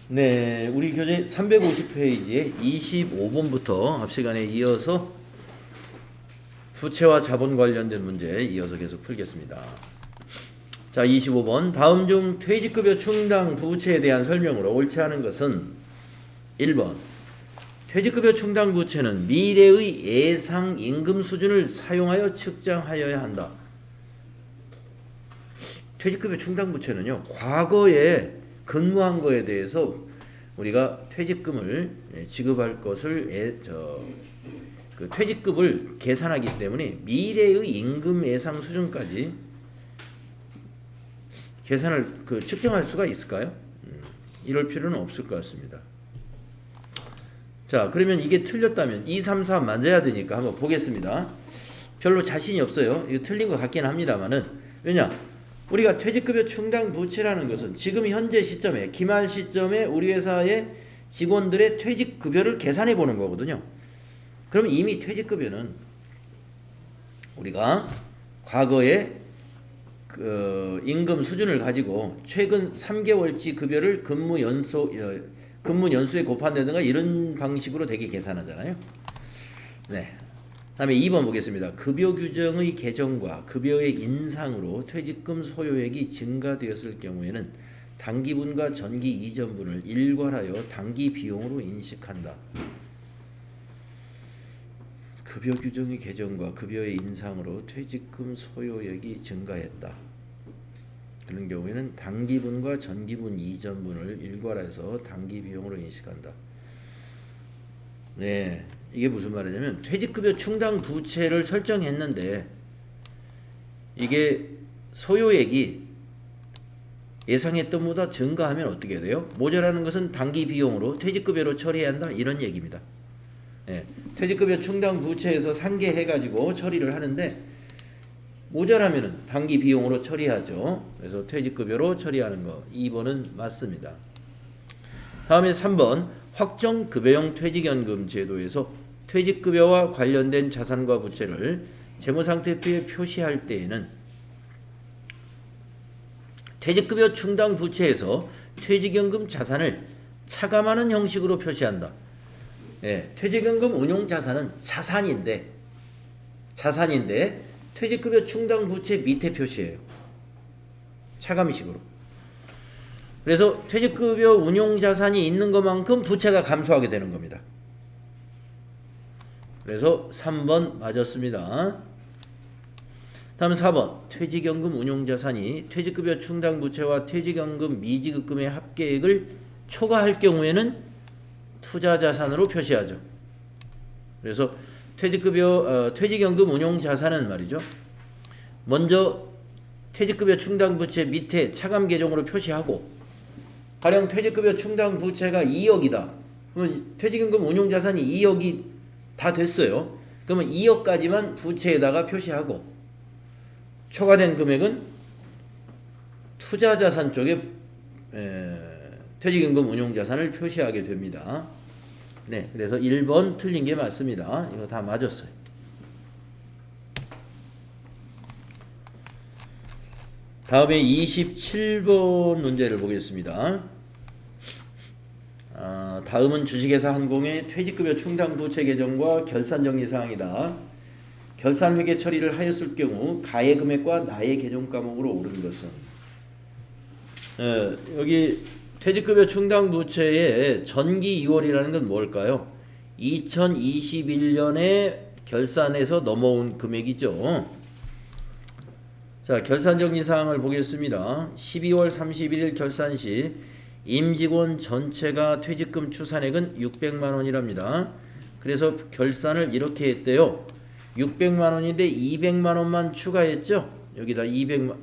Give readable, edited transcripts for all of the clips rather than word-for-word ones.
네, 우리 교재 350페이지에 25번부터 앞 시간에 이어서 부채와 자본 관련된 문제 이어서 계속 풀겠습니다. 자, 25번. 다음 중 퇴직급여 충당 부채에 대한 설명으로 옳지 않은 것은 1번. 퇴직급여 충당 부채는 미래의 예상 임금 수준을 사용하여 측정하여야 한다. 퇴직급여 충당 부채는요, 과거에 근무한 거에 대해서 우리가 퇴직금을 지급할 것을 그 퇴직급을 계산하기 때문에 미래의 임금 예상 수준까지 계산을 측정할 수가 있을까요? 이럴 필요는 없을 것 같습니다. 자, 그러면 이게 틀렸다면 2, 3, 4 맞아야 되니까 한번 보겠습니다. 별로 자신이 없어요. 이거 틀린 것 같긴 합니다만은, 왜냐? 우리가 퇴직급여 충당 부채라는 것은 지금 현재 시점에, 기말 시점에 우리 회사의 직원들의 퇴직급여를 계산해 보는 거거든요. 그럼 이미 퇴직급여는 우리가 과거에 그 임금 수준을 가지고 최근 3개월치 급여를 근무 연수에 곱한다든가 이런 방식으로 되게 계산하잖아요. 네. 다음에 2번 보겠습니다. 급여 규정의 개정과 급여의 인상으로 퇴직금 소요액이 증가되었을 경우에는 당기분과 전기 이전분을 일괄하여 당기 비용으로 인식한다. 급여 규정의 개정과 급여의 인상으로 퇴직금 소요액이 증가했다. 그런 경우에는 당기분과 전기분 이전분을 일괄해서 당기 비용으로 인식한다. 네, 이게 무슨 말이냐면 퇴직급여 충당 부채를 설정했는데 이게 소요액이 예상했던 것보다 증가하면 어떻게 돼요? 모자라는 것은 당기 비용으로 퇴직급여로 처리해야 한다, 이런 얘기입니다. 네, 퇴직급여 충당 부채에서 상계해가지고 처리를 하는데 모자라면은 당기 비용으로 처리하죠. 그래서 퇴직급여로 처리하는 거 2번은 맞습니다. 다음에 3번. 확정급여형 퇴직연금 제도에서 퇴직급여와 관련된 자산과 부채를 재무상태표에 표시할 때에는 퇴직급여 충당 부채에서 퇴직연금 자산을 차감하는 형식으로 표시한다. 예, 퇴직연금 운용자산은 자산인데 퇴직급여 충당 부채 밑에 표시해요. 차감식으로. 그래서 퇴직급여 운용자산이 있는 것만큼 부채가 감소하게 되는 겁니다. 그래서 3번 맞았습니다. 다음 4번. 퇴직연금 운용자산이 퇴직급여 충당 부채와 퇴직연금 미지급금의 합계액을 초과할 경우에는 투자자산으로 표시하죠. 그래서 퇴직연금 운용자산은 말이죠, 먼저 퇴직급여 충당 부채 밑에 차감 계정으로 표시하고, 가령 퇴직급여 충당 부채가 2억이다. 그러면 퇴직연금 운용자산이 2억이 다 됐어요. 그러면 2억까지만 부채에다가 표시하고 초과된 금액은 투자자산 쪽에 퇴직연금 운용자산을 표시하게 됩니다. 네, 그래서 1번 틀린 게 맞습니다. 이거 다 맞았어요. 다음에 27번 문제를 보겠습니다. 다음은 주식회사 한공의 퇴직급여 충당 부채 개정과 결산정리 사항이다. 결산회계 처리를 하였을 경우 가해 금액과 나의 계정 과목으로 오른 것은, 여기 퇴직급여 충당 부채의 전기 2월이라는 건 뭘까요? 2021년에 결산해서 넘어온 금액이죠. 자, 결산정리 사항을 보겠습니다. 12월 31일 결산 시 임직원 전체가 퇴직금 추산액은 600만 원이랍니다. 그래서 결산을 이렇게 했대요. 600만 원인데 200만 원만 추가했죠. 여기다 200만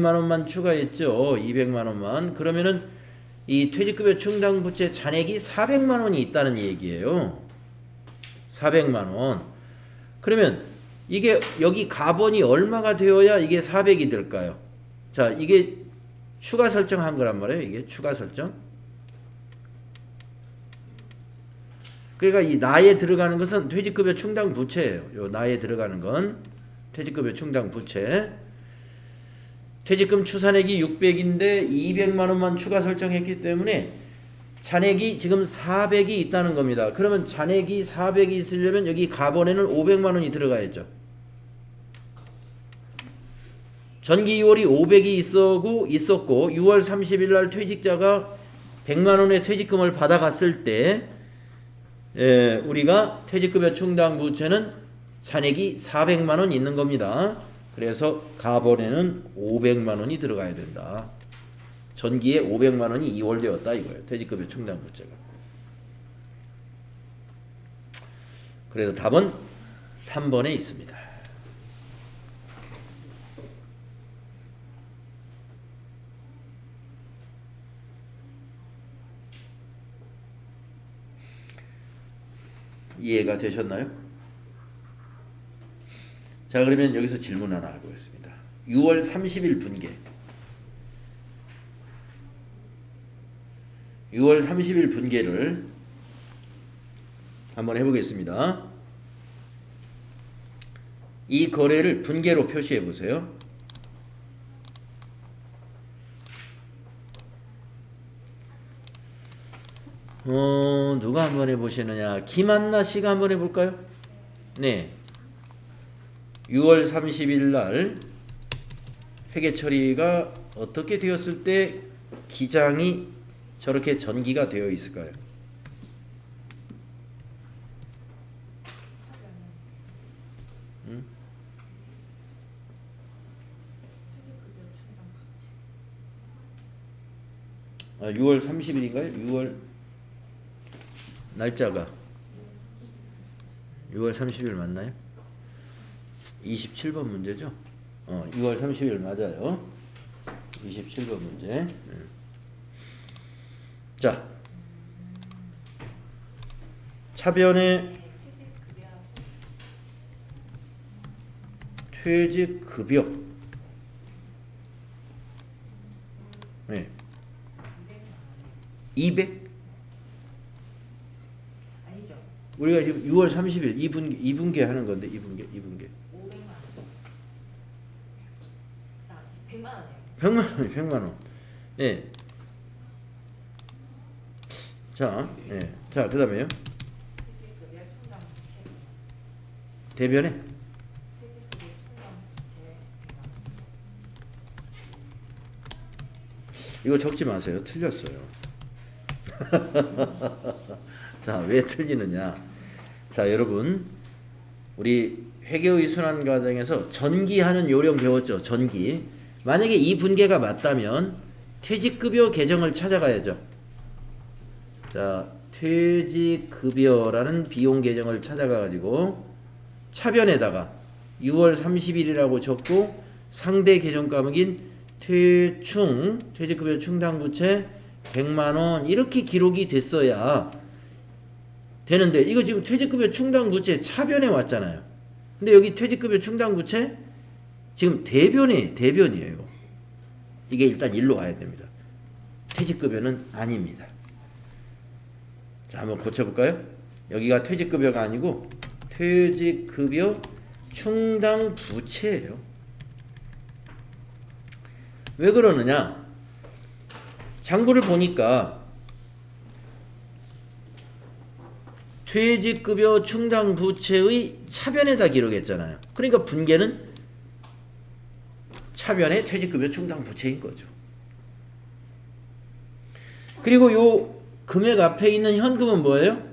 원만 추가했죠. 200만 원만. 그러면은 이 퇴직급여 충당 부채 잔액이 400만 원이 있다는 얘기예요. 400만 원. 그러면 이게 여기 가번이 얼마가 되어야 이게 400이 될까요? 자, 이게 추가 설정한 거란 말이에요. 이게 추가 설정. 그러니까 이 나에 들어가는 것은 퇴직급여 충당 부채예요. 요 나에 들어가는 건 퇴직급여 충당 부채. 퇴직금 추산액이 600인데 200만 원만 추가 설정했기 때문에 잔액이 지금 400이 있다는 겁니다. 그러면 잔액이 400이 있으려면 여기 가번에는 500만 원이 들어가야죠. 전기 2월이 500이 있었고 6월 30일 날 퇴직자가 100만 원의 퇴직금을 받아갔을 때 우리가 퇴직급여 충당 부채는 잔액이 400만 원 있는 겁니다. 그래서 가번에는 500만 원이 들어가야 된다. 전기에 500만 원이 2월 되었다 이거예요. 퇴직급여 충당 부채가. 그래서 답은 3번에 있습니다. 이해가 되셨나요? 자, 그러면 여기서 질문 하나 해보겠습니다. 6월 30일 분계. 6월 30일 분계를 한번 해보겠습니다. 이 거래를 분계로 표시해 보세요. 누가 한번 해보시느냐? 김한나 씨가 한번 해볼까요? 네. 6월 30일 날 회계 처리가 어떻게 되었을 때 기장이 저렇게 전기가 되어 있을까요? 응? 6월 30일인가요? 6월 날짜가 6월 30일 맞나요? 27번 문제죠? 6월 30일 맞아요. 27번 문제. 자, 차변의 퇴직급여. 네. 200? 아니죠. 우리가 지금 6월 30일 2분기 하는 건데 2분기. 500만 원. 나 100만 원이에요. 100만 원, 100만 원. 예. 자, 예. 자, 그다음에요. 퇴직급여 충당 부채. 대변에 퇴직급여 충당 부채 100만 원. 이거 적지 마세요. 틀렸어요. 자, 왜 틀리느냐? 자, 여러분, 우리 회계의 순환 과정에서 전기하는 요령 배웠죠? 전기. 만약에 이 분계가 맞다면 퇴직급여 계정을 찾아가야죠. 자, 퇴직급여라는 비용 계정을 찾아가가지고 차변에다가 6월 30일이라고 적고 상대 계정 과목인 퇴직급여 충당부채 100만원 이렇게 기록이 됐어야 되는데 이거 지금 퇴직급여 충당부채 차변에 왔잖아요. 근데 여기 퇴직급여 충당부채 지금 대변이에요. 이게 일단 일로 가야 됩니다. 퇴직급여는 아닙니다. 자, 한번 고쳐볼까요? 여기가 퇴직급여가 아니고 퇴직급여 충당부채예요. 왜 그러느냐? 장부를 보니까 퇴직급여 충당부채의 차변에다 기록했잖아요. 그러니까 분계는 차변에 퇴직급여 충당부채인 거죠. 그리고 요 금액 앞에 있는 현금은 뭐예요?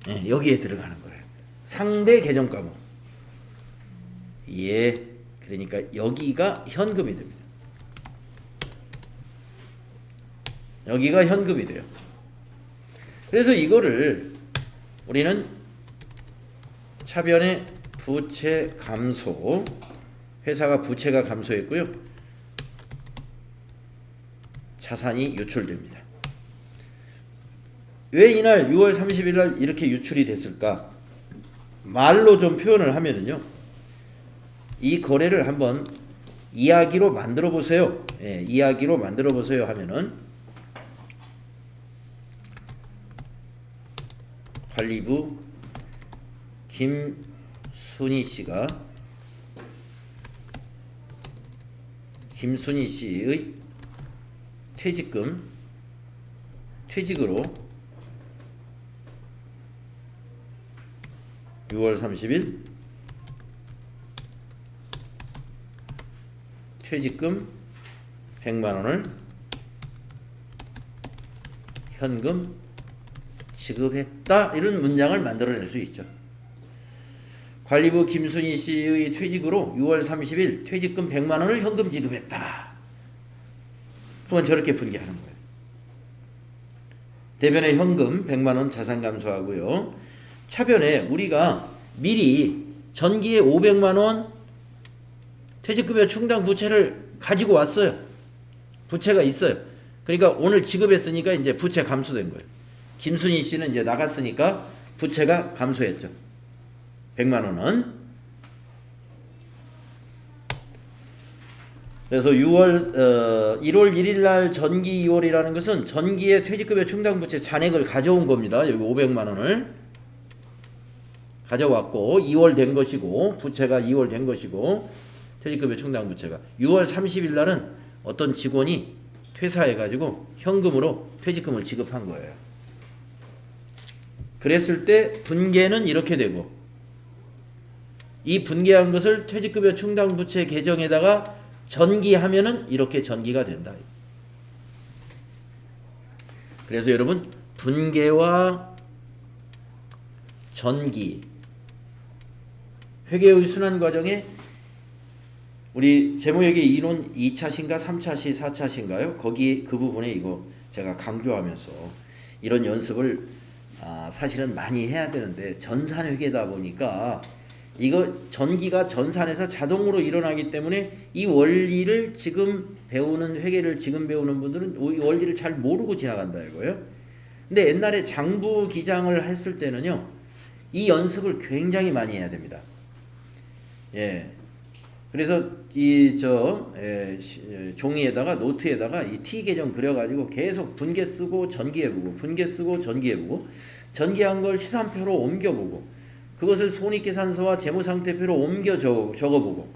네, 여기에 들어가는 거예요. 상대 계정 과목. 예, 그러니까 여기가 현금이 됩니다. 여기가 현금이 돼요. 그래서 이거를 우리는 차변의 부채 감소, 회사가 부채가 감소했고요. 자산이 유출됩니다. 왜 이날 6월 30일 날 이렇게 유출이 됐을까? 말로 좀 표현을 하면은요. 이 거래를 한번 이야기로 만들어 보세요. 예, 이야기로 만들어 보세요 하면은 관리부 김순희 씨가 김순희 씨의 퇴직으로 6월 30일 퇴직금 100만 원을 현금 지급했다. 이런 문장을 만들어낼 수 있죠. 관리부 김순희 씨의 퇴직으로 6월 30일 퇴직금 100만 원을 현금 지급했다. 그건 저렇게 분개하는 거예요. 대변에 현금 100만 원 자산 감소하고요. 차변에 우리가 미리 전기에 500만 원 퇴직급여 충당 부채를 가지고 왔어요. 부채가 있어요. 그러니까 오늘 지급했으니까 이제 부채 감소된 거예요. 김순희 씨는 이제 나갔으니까 부채가 감소했죠. 100만 원은. 그래서 1월 1일 날 전기 2월이라는 것은 전기의 퇴직급여 충당 부채 잔액을 가져온 겁니다. 여기 500만 원을 가져왔고 2월 된 것이고 부채가 2월 된 것이고 퇴직급여 충당 부채가 6월 30일 날은 어떤 직원이 퇴사해가지고 현금으로 퇴직금을 지급한 거예요. 그랬을 때 분계는 이렇게 되고 이 분계한 것을 퇴직급여 충당 부채 계정에다가 전기하면은 이렇게 전기가 된다. 그래서 여러분 분계와 전기 회계의 순환 과정에 우리 재무회계 이론 2차신가 3차시 4차신가요? 거기 그 부분에 이거 제가 강조하면서 이런 연습을 사실은 많이 해야 되는데 전산회계다 보니까 이거 전기가 전산에서 자동으로 일어나기 때문에 이 원리를 지금 배우는 회계를 지금 배우는 분들은 이 원리를 잘 모르고 지나간다 이거예요. 근데 옛날에 장부 기장을 했을 때는요. 이 연습을 굉장히 많이 해야 됩니다. 예. 그래서 종이에다가 노트에다가 이 T 계정 그려가지고 계속 분계 쓰고 전기해보고 분계 쓰고 전기해보고 전기한 걸 시산표로 옮겨보고 그것을 손익계산서와 재무상태표로 옮겨 적어보고.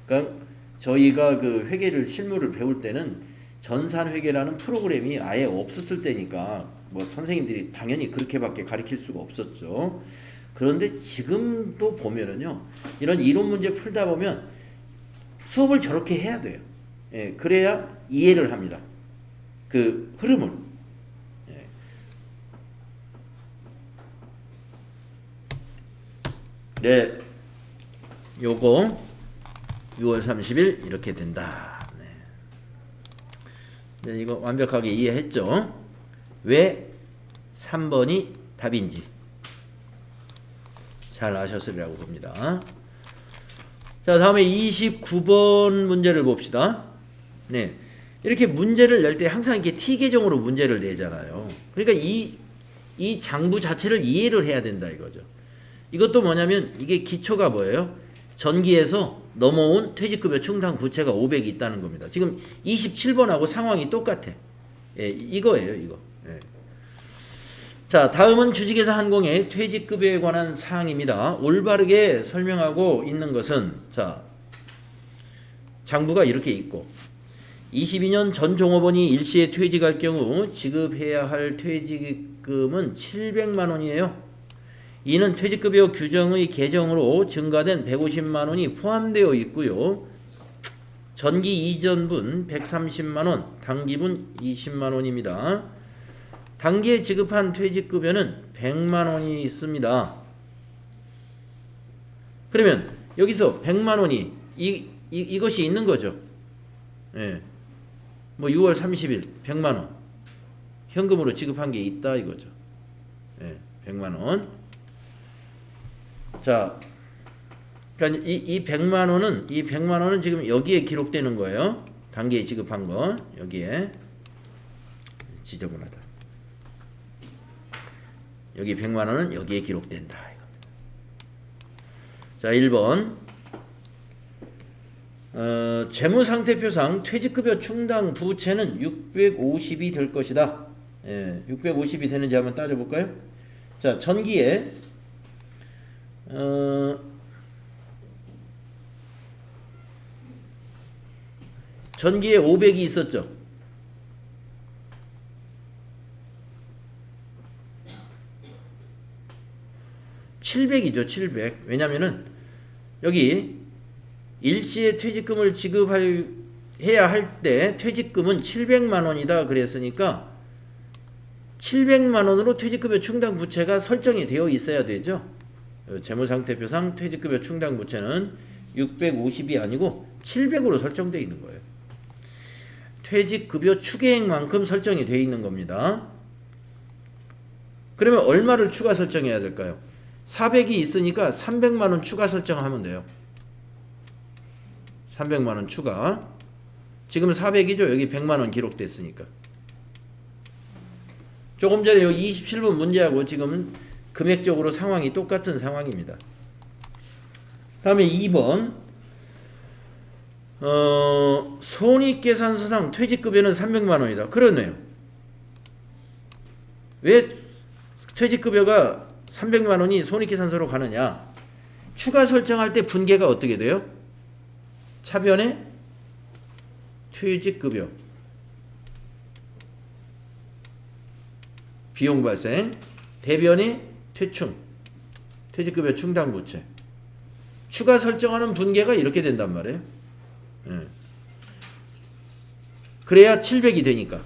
그러니까 저희가 그 회계를 실무를 배울 때는 전산회계라는 프로그램이 아예 없었을 때니까 뭐 선생님들이 당연히 그렇게밖에 가르칠 수가 없었죠. 그런데 지금도 보면은요, 이런 이론 문제 풀다 보면 수업을 저렇게 해야 돼요. 예, 그래야 이해를 합니다. 그 흐름을. 예. 네, 요거 6월 30일 이렇게 된다. 네. 네, 이거 완벽하게 이해했죠? 왜 3번이 답인지 잘 아셨으리라고 봅니다. 자, 다음에 29번 문제를 봅시다. 네. 이렇게 문제를 낼 때 항상 이렇게 T 계정으로 문제를 내잖아요. 그러니까 이 장부 자체를 이해를 해야 된다 이거죠. 이것도 뭐냐면 이게 기초가 뭐예요? 전기에서 넘어온 퇴직급여 충당 부채가 500이 있다는 겁니다. 지금 27번하고 상황이 똑같아. 예, 이거예요, 이거. 예. 자, 다음은 주식회사 한공의 퇴직급여에 관한 사항입니다. 올바르게 설명하고 있는 것은 자, 장부가 이렇게 있고 22년 전 종업원이 일시에 퇴직할 경우 지급해야 할 퇴직금은 700만 원이에요. 이는 퇴직급여 규정의 개정으로 증가된 150만 원이 포함되어 있고요. 전기 이전분 130만 원, 당기분 20만 원입니다. 당기에 지급한 퇴직급여는 100만 원이 있습니다. 그러면 여기서 100만 원이 이것이 있는 거죠. 예. 뭐 6월 30일 100만 원 현금으로 지급한 게 있다 이거죠. 예. 100만 원. 자, 그러니까 이 100만 원은 지금 여기에 기록되는 거예요. 단기에 지급한 거 여기에 지저분하다. 여기 100만 원은 여기에 기록된다. 자, 1번. 재무상태표상 퇴직급여 충당 부채는 650이 될 것이다. 예, 650이 되는지 한번 따져볼까요? 자, 전기에 전기에 500이 있었죠. (700이죠) 700. 왜냐면은 여기 일시에 퇴직금을 해야 할 때 퇴직금은 700만 원이다 그랬으니까 700만 원으로 퇴직급여 충당 부채가 설정이 되어 있어야 되죠. 재무상태표상 퇴직급여 충당 부채는 650이 아니고 700으로 설정되어 있는 거예요. 퇴직급여 추계액만큼 설정이 되어 있는 겁니다. 그러면 얼마를 추가 설정해야 될까요? 400이 있으니까 300만 원 추가 설정하면 돼요. 300만 원 추가. 지금 400이죠. 여기 100만 원 기록됐으니까. 조금 전에 여기 27번 문제하고 지금은 금액적으로 상황이 똑같은 상황입니다. 다음에 2번. 손익계산서상 퇴직급여는 300만 원이다. 그러네요. 왜 퇴직급여가 300만 원이 손익계산서로 가느냐? 추가 설정할 때 분계가 어떻게 돼요? 차변에 퇴직급여, 비용 발생, 대변에 퇴충, 퇴직급여 충당부채. 추가 설정하는 분계가 이렇게 된단 말이에요. 그래야 700이 되니까.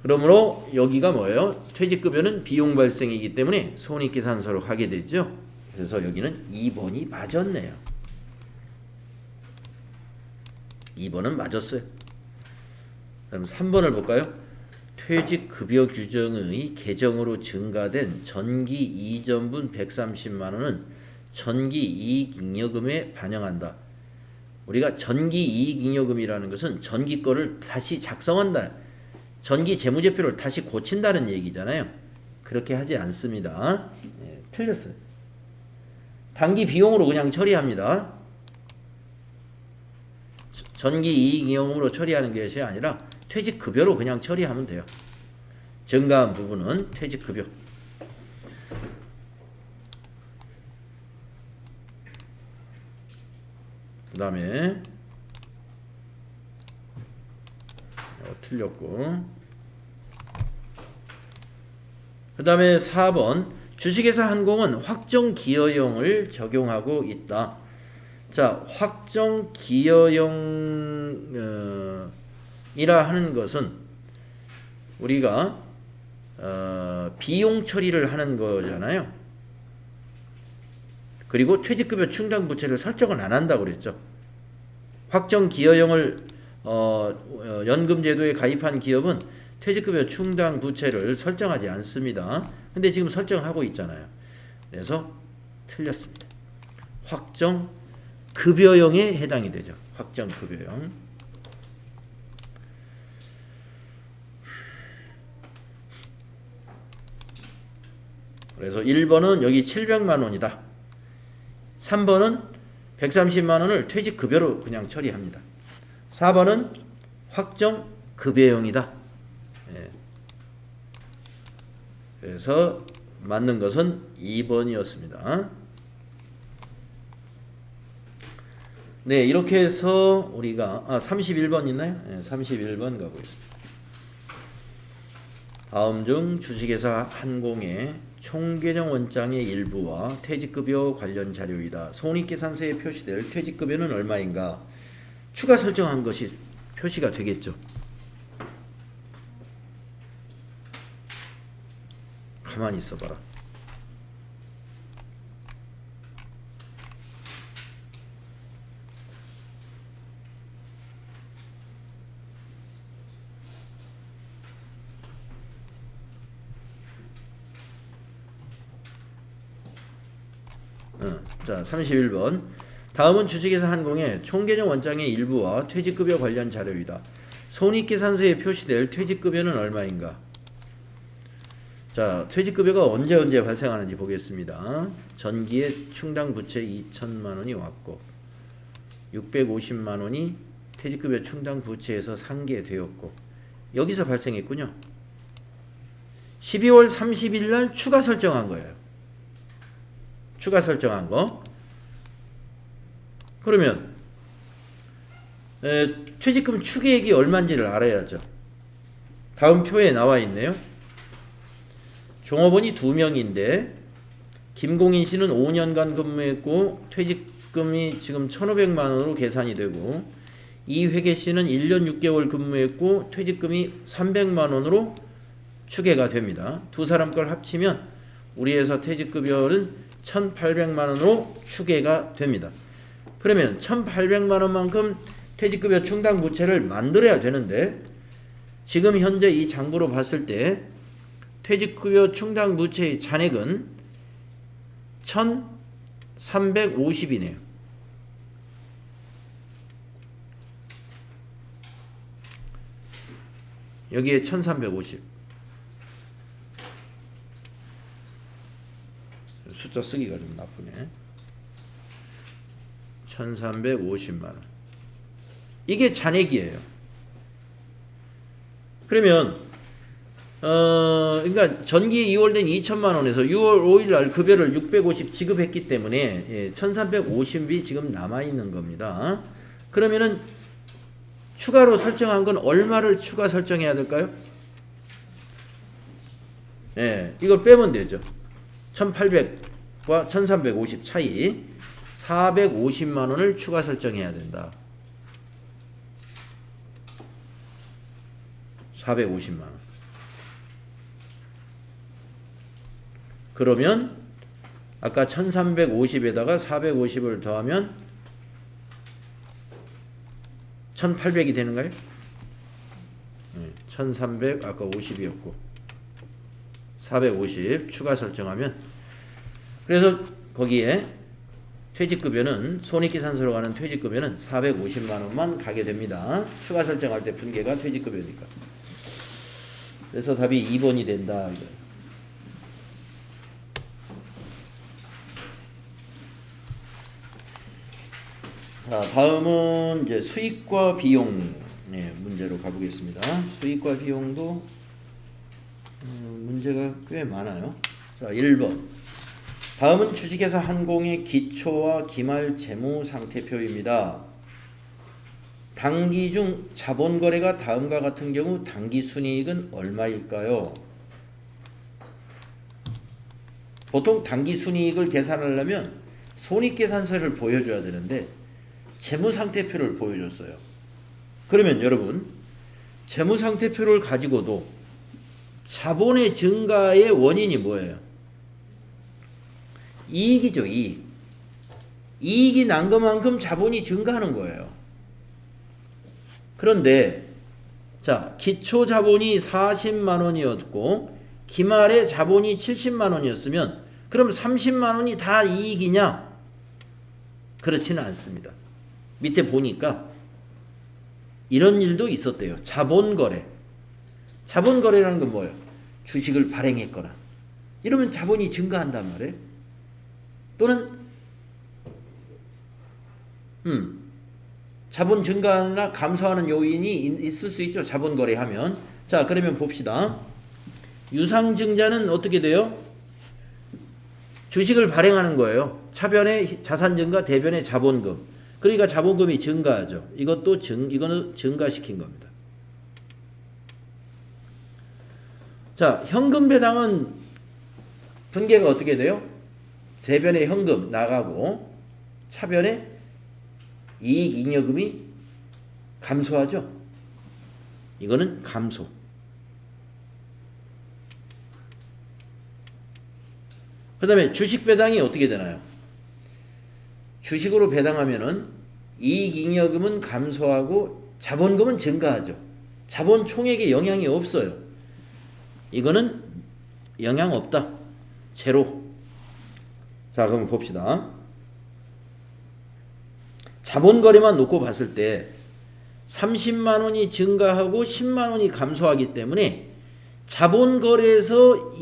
그러므로 여기가 뭐예요? 퇴직급여는 비용 발생이기 때문에 손익계산서로 가게 되죠. 그래서 여기는 2번이 맞았네요. 2번은 맞았어요. 그럼 3번을 볼까요? 퇴직급여 규정의 개정으로 증가된 전기 이전분 130만 원은 전기이익잉여금에 반영한다. 우리가 전기이익잉여금이라는 것은 전기 거를 다시 작성한다. 전기 재무제표를 다시 고친다는 얘기잖아요. 그렇게 하지 않습니다. 틀렸어요. 단기 비용으로 그냥 처리합니다. 전기이익잉여금으로 처리하는 것이 아니라 퇴직급여로 그냥 처리하면 돼요. 증가한 부분은 퇴직급여. 그 다음에 틀렸고, 그 다음에 4번 주식회사 한공은 확정기여형을 적용하고 있다. 자, 확정기여형이라 하는 것은 우리가 비용 처리를 하는 거잖아요. 그리고 퇴직급여 충당부채를 설정을 안 한다고 그랬죠. 확정기여형을 연금제도에 가입한 기업은 퇴직급여 충당부채를 설정하지 않습니다. 근데 지금 설정하고 있잖아요. 그래서 틀렸습니다. 확정급여형에 해당이 되죠. 확정급여형. 그래서 1번은 여기 700만 원이다. 3번은 130만 원을 퇴직급여로 그냥 처리합니다. 4번은 확정급여형이다. 그래서 맞는 것은 2번이었습니다. 네, 이렇게 해서 우리가 31번 있나요? 네, 31번 가보겠습니다. 다음 중 주식회사 한공의 총계정 원장의 일부와 퇴직급여 관련 자료이다. 손익계산서에 표시될 퇴직급여는 얼마인가? 추가 설정한 것이 표시가 되겠죠. 가만히 있어봐라. 자, 31번. 다음은 주식회사 한공의 총계정 원장의 일부와 퇴직급여 관련 자료이다. 손익계산서에 표시될 퇴직급여는 얼마인가? 자, 퇴직급여가 언제 발생하는지 보겠습니다. 전기에 충당부채 2천만 원이 왔고 650만 원이 퇴직급여 충당부채에서 상계되었고 여기서 발생했군요. 12월 30일 날 추가 설정한 거예요. 추가 설정한 거. 그러면 퇴직금 추계액이 얼마인지를 알아야죠. 다음 표에 나와 있네요. 종업원이 2명인데 김공인 씨는 5년간 근무했고 퇴직금이 지금 1,500만 원으로 계산이 되고 이회계 씨는 1년 6개월 근무했고 퇴직금이 300만 원으로 추계가 됩니다. 두 사람 걸 합치면 우리 회사 퇴직급여는 1,800만 원으로 추계가 됩니다. 그러면 1,800만 원만큼 퇴직급여 충당 부채를 만들어야 되는데 지금 현재 이 장부로 봤을 때 퇴직급여 충당 부채의 잔액은 1,350이네요. 여기에 1,350. 숫자 쓰기가 좀 나쁘네. 1,350만 원. 이게 잔액이에요. 그러면 그러니까 전기 2월 된 2천만 원에서 6월 5일 날 급여를 650 지급했기 때문에 1,350이 지금 남아 있는 겁니다. 그러면은 추가로 설정한 건 얼마를 추가 설정해야 될까요? 이걸 빼면 되죠. 1,800과 1,350 차이 450만 원을 추가 설정해야 된다. 450만 원. 그러면 아까 1,350에다가 450을 더하면 1,800이 되는가요? 1,300 아까 50이었고 450 추가 설정하면 그래서 거기에 퇴직급여는 손익계산서로 가는 퇴직급여는 450만 원만 가게 됩니다. 추가 설정할 때 분계가 퇴직급여니까. 그래서 답이 2번이 된다. 자, 다음은 이제 수익과 비용 문제로 가보겠습니다. 수익과 비용도 문제가 꽤 많아요. 자, 1번. 다음은 주식회사 한공의 기초와 기말 재무 상태표입니다. 당기 중 자본거래가 다음과 같은 경우 당기순이익은 얼마일까요? 보통 당기순이익을 계산하려면 손익계산서를 보여줘야 되는데 재무상태표를 보여줬어요. 그러면 여러분 재무상태표를 가지고도 자본의 증가의 원인이 뭐예요? 이익이죠. 이익. 이익이 난 것만큼 자본이 증가하는 거예요. 그런데 자, 기초 자본이 40만 원이었고 기말에 자본이 70만 원이었으면 그럼 30만 원이 다 이익이냐? 그렇지는 않습니다. 밑에 보니까 이런 일도 있었대요. 자본거래. 자본거래라는 건 뭐예요? 주식을 발행했거나 이러면 자본이 증가한단 말이에요. 또는 자본 증가나 감소하는 요인이 있을 수 있죠. 자본거래하면. 자, 그러면 봅시다. 유상증자는 어떻게 돼요? 주식을 발행하는 거예요. 차변의 자산 증가, 대변의 자본금. 그러니까 자본금이 증가하죠. 이거는 증가시킨 겁니다. 자, 현금 배당은 분계가 어떻게 돼요? 대변의 현금 나가고 차변의 이익 잉여금이 감소하죠. 이거는 감소. 그 다음에 주식 배당이 어떻게 되나요? 주식으로 배당하면은 이익 잉여금은 감소하고 자본금은 증가하죠. 자본 총액에 영향이 없어요. 이거는 영향 없다. 제로. 자, 그럼 봅시다. 자본거래만 놓고 봤을 때 30만 원이 증가하고 10만 원이 감소하기 때문에 자본거래에서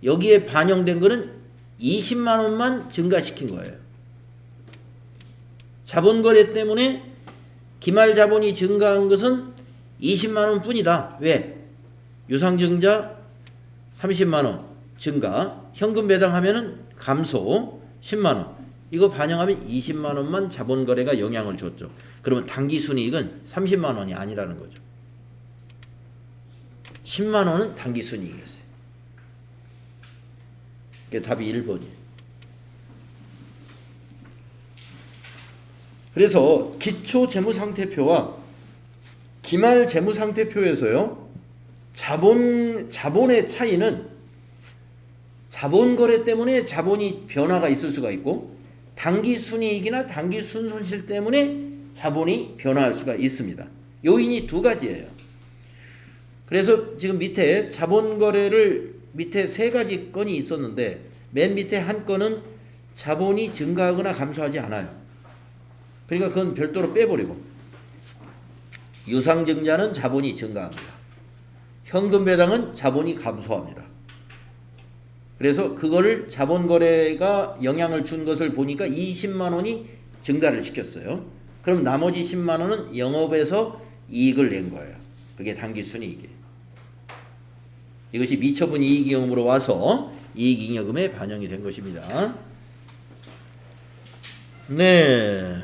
여기에 반영된 거는 20만 원만 증가시킨 거예요. 자본거래 때문에 기말 자본이 증가한 것은 20만 원 뿐이다. 왜? 유상증자 30만 원 증가, 현금 배당하면은 감소 10만 원. 이거 반영하면 20만 원만 자본 거래가 영향을 줬죠. 그러면 단기 순이익은 30만 원이 아니라는 거죠. 10만 원은 단기 순이익이었어요. 그게 답이 1번이에요. 그래서 기초 재무상태표와 기말 재무상태표에서요. 자본의 차이는 자본 거래 때문에 자본이 변화가 있을 수가 있고 단기 순이익이나 단기 순손실 때문에 자본이 변화할 수가 있습니다. 요인이 두 가지예요. 그래서 지금 밑에 자본 거래를 밑에 세 가지 건이 있었는데 맨 밑에 한 건은 자본이 증가하거나 감소하지 않아요. 그러니까 그건 별도로 빼버리고 유상증자는 자본이 증가합니다. 현금 배당은 자본이 감소합니다. 그래서 그거를 자본 거래가 영향을 준 것을 보니까 20만 원이 증가를 시켰어요. 그럼 나머지 10만 원은 영업에서 이익을 낸 거예요. 그게 단기 순이익이에요. 이것이 미처분 이익잉여금으로 와서 이익잉여금에 반영이 된 것입니다. 네,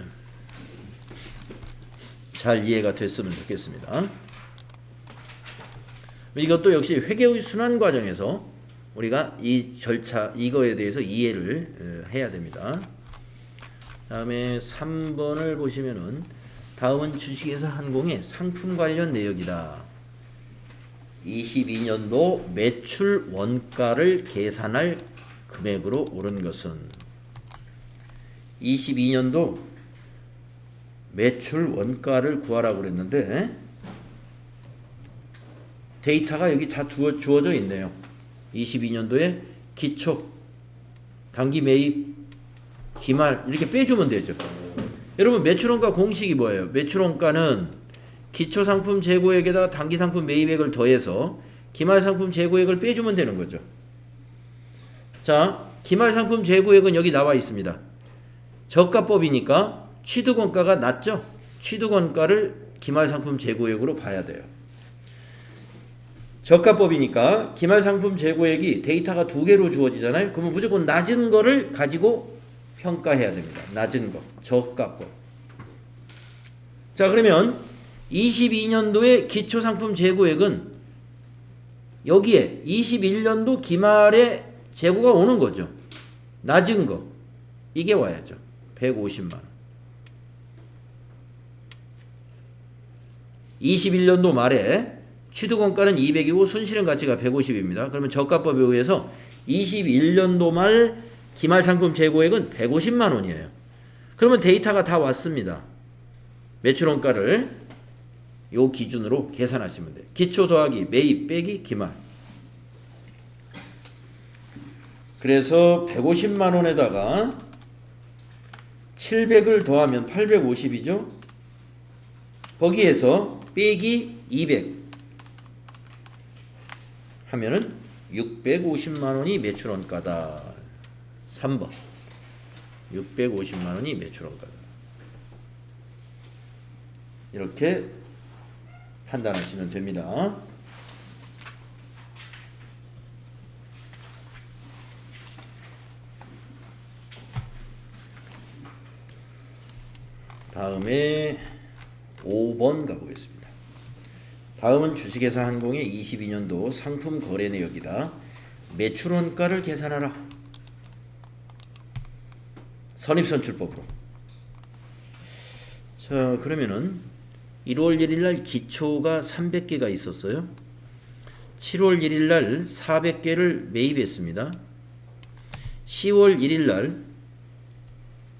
잘 이해가 됐으면 좋겠습니다. 이것도 역시 회계의 순환 과정에서 우리가 이 절차 이거에 대해서 이해를 해야 됩니다. 다음에 3번을 보시면은 다음은 주식회사 한공의 상품 관련 내역이다. 22년도 매출 원가를 계산할 금액으로 오른 것은 22년도 매출 원가를 구하라고 그랬는데 데이터가 여기 다 주어져 있네요. 22년도에 기초, 단기 매입, 기말 이렇게 빼주면 되죠. 여러분 매출원가 공식이 뭐예요? 매출원가는 기초상품 재고액에다 단기상품 매입액을 더해서 기말상품 재고액을 빼주면 되는 거죠. 자, 기말상품 재고액은 여기 나와 있습니다. 저가법이니까 취득원가가 낮죠? 취득원가를 기말상품 재고액으로 봐야 돼요. 저가법이니까 기말상품 재고액이 데이터가 두 개로 주어지잖아요. 그러면 무조건 낮은 거를 가지고 평가해야 됩니다. 낮은 거, 저가법. 자, 그러면 22년도의 기초상품 재고액은 여기에 21년도 기말에 재고가 오는 거죠. 낮은 거. 이게 와야죠. 150만 원. 21년도 말에 취득원가는 200이고 순실현 가치가 150입니다. 그러면 저가법에 의해서 21년도 말 기말상품 재고액은 150만 원이에요. 그러면 데이터가 다 왔습니다. 매출원가를 요 기준으로 계산하시면 돼요. 기초 더하기 매입 빼기 기말. 그래서 150만 원에다가 700을 더하면 850이죠. 거기에서 빼기 200 하면은 650만 원이 매출원가다. 3번. 650만 원이 매출원가다. 이렇게 판단하시면 됩니다. 다음에 5번 가보겠습니다. 다음은 주식회사 한공의 22년도 상품 거래 내역이다. 매출원가를 계산하라. 선입선출법으로. 자, 그러면은 1월 1일날 기초가 300개가 있었어요. 7월 1일날 400개를 매입했습니다. 10월 1일날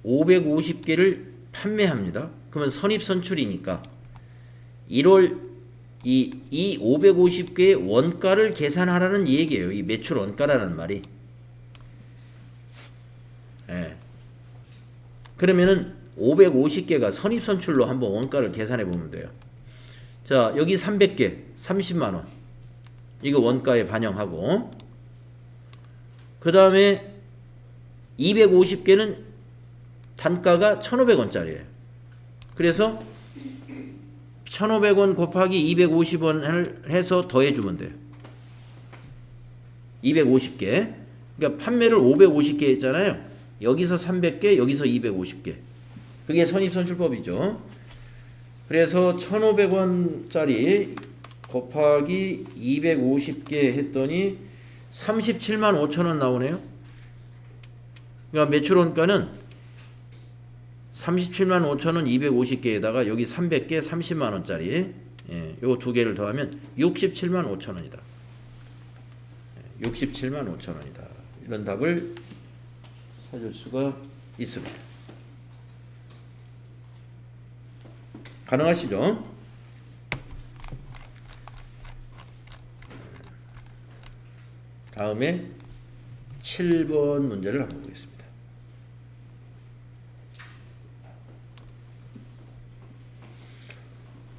550개를 판매합니다. 그러면 선입선출이니까 1월 이 550개의 원가를 계산하라는 얘기예요. 이 매출 원가라는 말이. 예. 그러면은 550개가 선입선출로 한번 원가를 계산해 보면 돼요. 자, 여기 300개 30만 원. 이거 원가에 반영하고 그 다음에 250개는 단가가 1,500원짜리예요. 그래서 1,500원 곱하기 250원을 해서 더해주면 돼요. 250개. 그러니까 판매를 550개 했잖아요. 여기서 300개, 여기서 250개. 그게 선입선출법이죠. 그래서 1,500원짜리 곱하기 250개 했더니 37만 5천 원 나오네요. 그러니까 매출원가는 37만 5천 원 250개에다가 여기 300개 30만 원짜리 요 두 개를 더하면 67만 5천 원이다. 67만 5천 원이다. 이런 답을 찾을 수가 있습니다. 가능하시죠? 다음에 7번 문제를 한번 보겠습니다.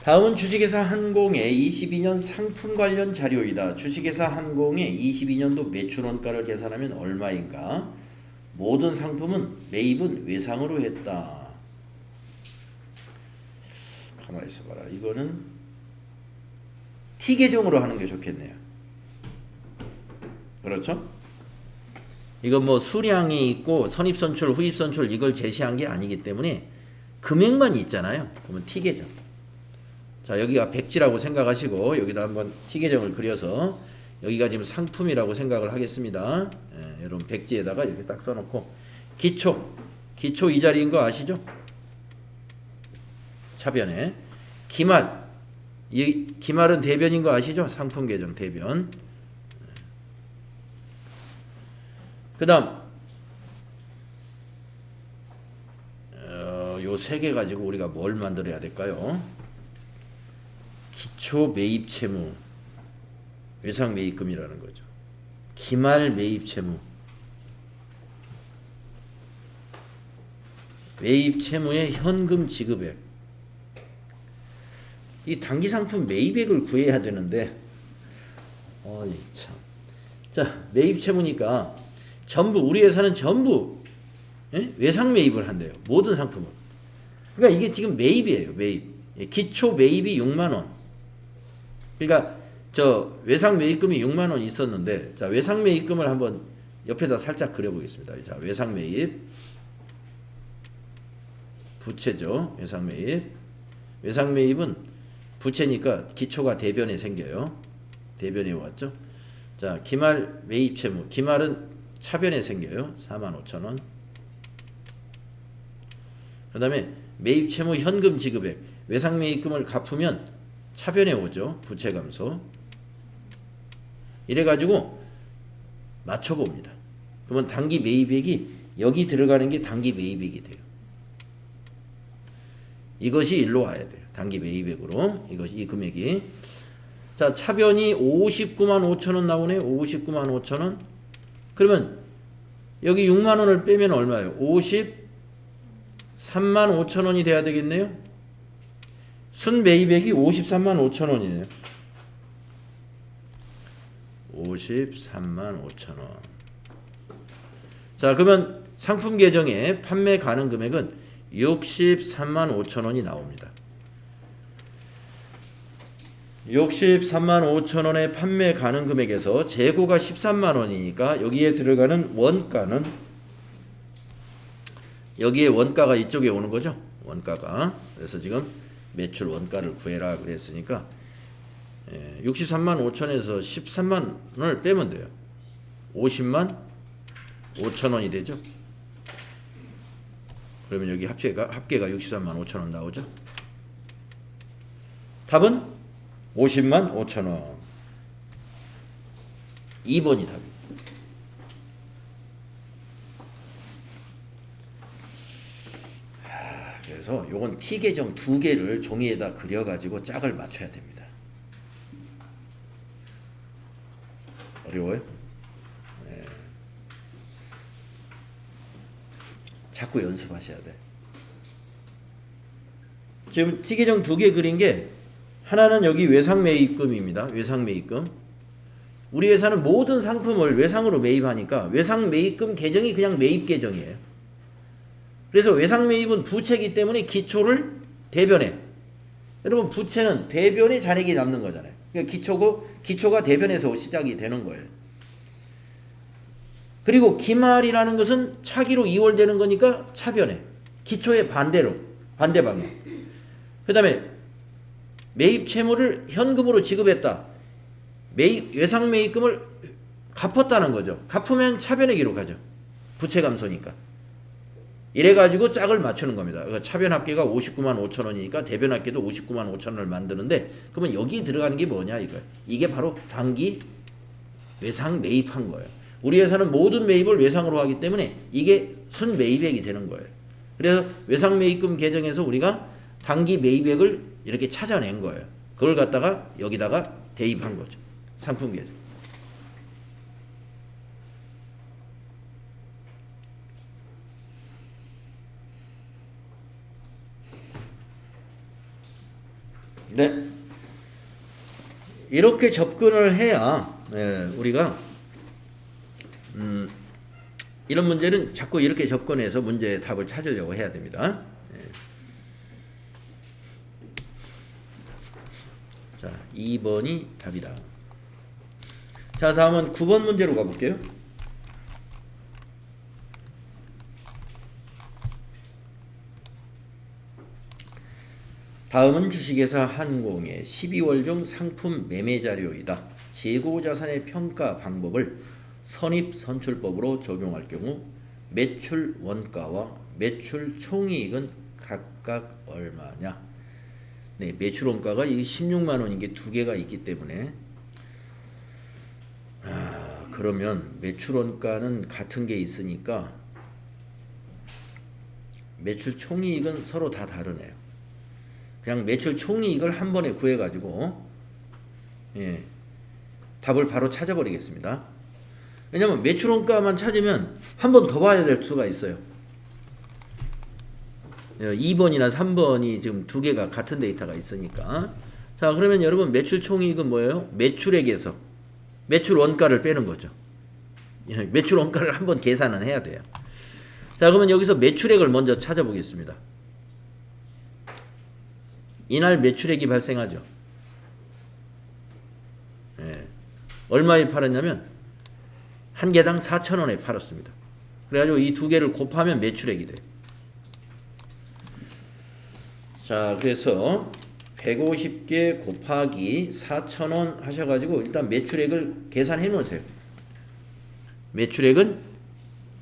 다음은 주식회사 한공의 22년 상품 관련 자료이다. 주식회사 한공의 22년도 매출원가를 계산하면 얼마인가? 모든 상품은 매입은 외상으로 했다. 가만히 있어봐라. 이거는 T 계정으로 하는 게 좋겠네요. 그렇죠? 이건 뭐 수량이 있고 선입선출, 후입선출 이걸 제시한 게 아니기 때문에 금액만 있잖아요. 그러면 T 계정. 자, 여기가 백지라고 생각하시고 여기다 한번 T 계정을 그려서 여기가 지금 상품이라고 생각을 하겠습니다. 여러분 백지에다가 이렇게 딱 써놓고 기초 이 자리인 거 아시죠? 차변에 기말, 이 기말은 대변인 거 아시죠? 상품 계정 대변. 그 다음 요 세 개 가지고 우리가 뭘 만들어야 될까요? 기초 매입 채무, 외상 매입금이라는 거죠. 기말 매입 채무, 매입 채무의 현금 지급액. 이 단기 상품 매입액을 구해야 되는데, 참. 자, 매입 채무니까 전부 우리 회사는 전부 외상 매입을 한대요. 모든 상품을. 그러니까 이게 지금 매입이에요. 매입. 기초 매입이 6만 원. 그러니까 저 외상 매입금이 6만 원 있었는데, 자, 외상 매입금을 한번 옆에다 살짝 그려보겠습니다. 자, 외상 매입 부채죠. 외상 매입. 외상 매입은 부채니까 기초가 대변에 생겨요. 대변에 왔죠. 자, 기말 매입 채무. 기말은 차변에 생겨요. 4만 5천 원. 그 다음에 매입 채무 현금 지급액. 외상 매입금을 갚으면 차변에 오죠. 부채 감소. 이래가지고 맞춰봅니다. 그러면 단기 매입액이 여기 들어가는 게 단기 매입액이 돼요. 이것이 일로 와야 돼요. 단기 매입액으로. 이것이 이 금액이. 자, 차변이 59만 5천 원 나오네요. 59만 5천 원. 그러면 여기 6만 원을 빼면 얼마예요? 53만 5천 원이 돼야 되겠네요. 순 매입액이 53만 5천 원이네요. 53만 5천 원. 자, 그러면 상품 계정에 판매 가능 금액은 63만 5천 원이 나옵니다. 63만 5천 원의 판매 가능 금액에서 재고가 13만 원이니까 여기에 들어가는 원가는, 여기에 원가가 이쪽에 오는 거죠. 원가가. 그래서 지금 매출 원가를 구해라 그랬으니까 63만 5천에서 13만 원을 빼면 돼요. 50만 5천 원이 되죠. 그러면 여기 합계가 63만 5천 원 나오죠. 답은 50만 5천 원. 2번이 답입니다. 그래서 요건 T 계정 두 개를 종이에다 그려가지고 짝을 맞춰야 됩니다. 어려워요? 네. 자꾸 연습하셔야 돼. 지금 T 계정 두 개 그린 게, 하나는 여기 외상 매입금입니다. 외상 매입금. 우리 회사는 모든 상품을 외상으로 매입하니까 외상 매입금 계정이 그냥 매입 계정이에요. 그래서 외상 매입은 부채이기 때문에 기초를 대변에. 여러분 부채는 대변에 잔액이 남는 거잖아요. 그러니까 기초가 대변에서 시작이 되는 거예요. 그리고 기말이라는 것은 차기로 이월되는 거니까 차변에 기초의 반대 방향. 그 다음에 매입 채무를 현금으로 지급했다. 외상 매입금을 갚았다는 거죠. 갚으면 차변에 기록하죠. 부채 감소니까. 이래가지고 짝을 맞추는 겁니다. 그러니까 차변 합계가 59만 5천 원이니까 대변 합계도 59만 5천 원을 만드는데, 그러면 여기 들어가는 게 뭐냐 이거예요. 이게 바로 단기 외상 매입한 거예요. 우리 회사는 모든 매입을 외상으로 하기 때문에 이게 순매입액이 되는 거예요. 그래서 외상 매입금 계정에서 우리가 단기 매입액을 이렇게 찾아낸 거예요. 그걸 갖다가 여기다가 대입한 거죠. 상품 계정. 네. 이렇게 접근을 해야 우리가 이런 문제는 자꾸 이렇게 접근해서 문제의 답을 찾으려고 해야 됩니다. 자, 2번이 답이다. 자, 다음은 9번 문제로 가볼게요. 다음은 주식회사 한공의 12월 중 상품 매매 자료이다. 재고자산의 평가 방법을 선입선출법으로 적용할 경우 매출 원가와 매출 총이익은 각각 얼마냐? 네, 매출 원가가 16만 원인 게 두 개가 있기 때문에 그러면 매출 원가는 같은 게 있으니까 매출 총이익은 서로 다 다르네요. 그냥 매출 총이익을 한 번에 구해가지고 답을 바로 찾아버리겠습니다. 왜냐하면 매출 원가만 찾으면 한 번 더 봐야 될 수가 있어요. 2번이나 3번이 지금 두 개가 같은 데이터가 있으니까. 자, 그러면 여러분 매출 총이익은 뭐예요? 매출액에서 매출 원가를 빼는 거죠. 매출 원가를 한번 계산은 해야 돼요. 자, 그러면 여기서 매출액을 먼저 찾아보겠습니다. 이날 매출액이 발생하죠. 얼마에 팔았냐면 한 개당 4,000원에 팔았습니다. 그래가지고 이 두 개를 곱하면 매출액이 돼요. 자, 그래서 150개 곱하기 4,000원 하셔가지고 일단 매출액을 계산해 놓으세요. 매출액은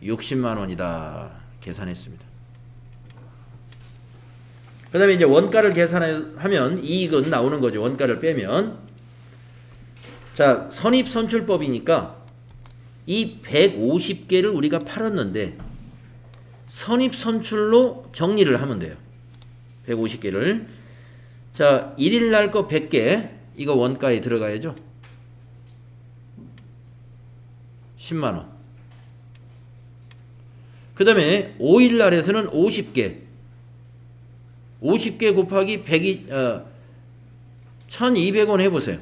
60만 원이다. 계산했습니다. 그 다음에 이제 원가를 계산하면 이익은 나오는 거죠. 원가를 빼면. 자, 선입선출법이니까 이 150개를 우리가 팔았는데 선입선출로 정리를 하면 돼요. 150개를. 자, 1일 날 거 100개 이거 원가에 들어가야죠. 10만 원. 그 다음에 5일 날에서는 50개 50개 곱하기 100이 1200원 해보세요.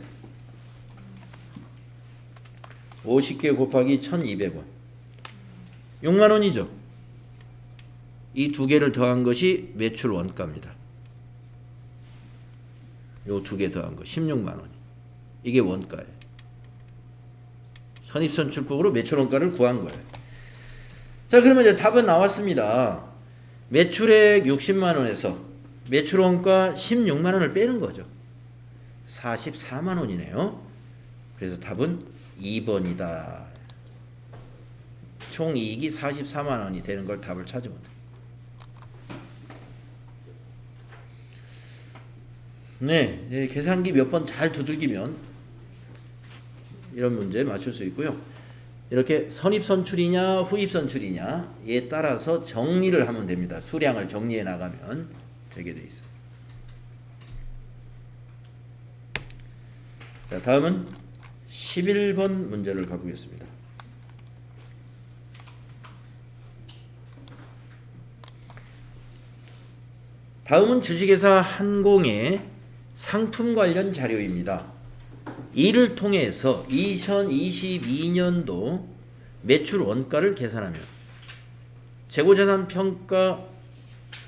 50개 곱하기 1200원 6만원이죠. 이 두 개를 더한 것이 매출 원가입니다. 요 두 개 더한 거 16만원. 이게 원가예요. 선입선출법으로 매출 원가를 구한 거예요. 자, 그러면 이제 답은 나왔습니다. 매출액 60만원에서 매출 원가 16만원을 빼는 거죠. 44만원이네요. 그래서 답은 2번이다. 총 이익이 44만원이 되는 걸 답을 찾으면 돼요. 네, 계산기 몇 번 잘 두들기면 이런 문제 맞출 수 있고요. 이렇게 선입선출이냐 후입선출이냐에 따라서 정리를 하면 됩니다. 수량을 정리해 나가면 되게 돼 있어요. 자, 다음은 11번 문제를 가보겠습니다. 다음은 주식회사 한공의 상품 관련 자료입니다. 이를 통해서 2022년도 매출 원가를 계산하면 재고자산 평가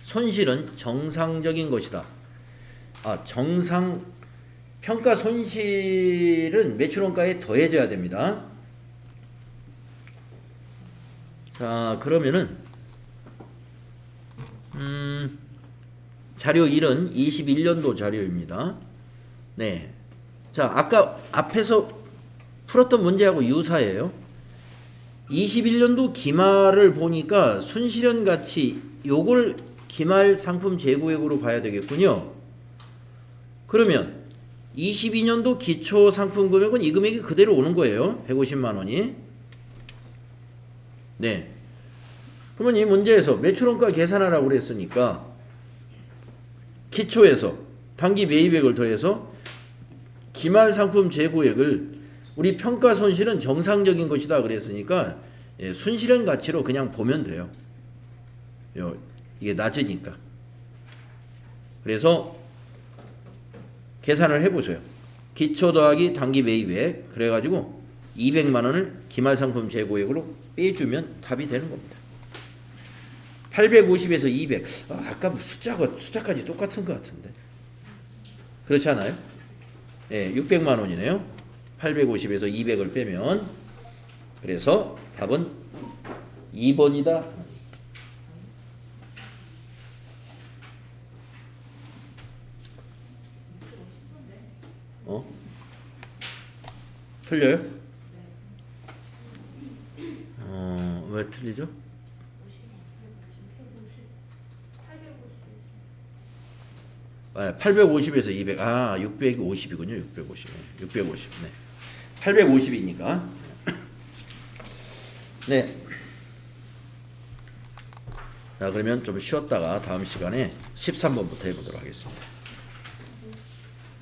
손실은 정상적인 것이다. 평가 손실은 매출 원가에 더해져야 됩니다. 자, 그러면은 자료 1은 21년도 자료입니다. 네. 자, 아까 앞에서 풀었던 문제하고 유사해요. 21년도 기말을 보니까 순실현 가치 요걸 기말 상품 재고액으로 봐야 되겠군요. 그러면 22년도 기초 상품 금액은 이 금액이 그대로 오는 거예요. 150만 원이. 네. 그러면 이 문제에서 매출원가 계산하라고 그랬으니까 기초에서 단기 매입액을 더해서 기말 상품 재고액을 우리 평가 손실은 정상적인 것이다 그랬으니까 예, 순실현 가치로 그냥 보면 돼요. 이게 낮으니까. 그래서 계산을 해보세요. 기초 더하기 단기 매입액 그래가지고 200만 원을 기말 상품 재고액으로 빼주면 답이 되는 겁니다. 850에서 200. 아까 숫자까지 똑같은 것 같은데. 그렇지 않아요? 예, 600만 원이네요. 850에서 200을 빼면. 그래서 답은 2번이다. 틀려요? 왜 틀리죠? 850에서 200. 650이군요. 650. 650. 네. 850이니까. 네. 자, 그러면 좀 쉬었다가 다음 시간에 13번부터 해보도록 하겠습니다.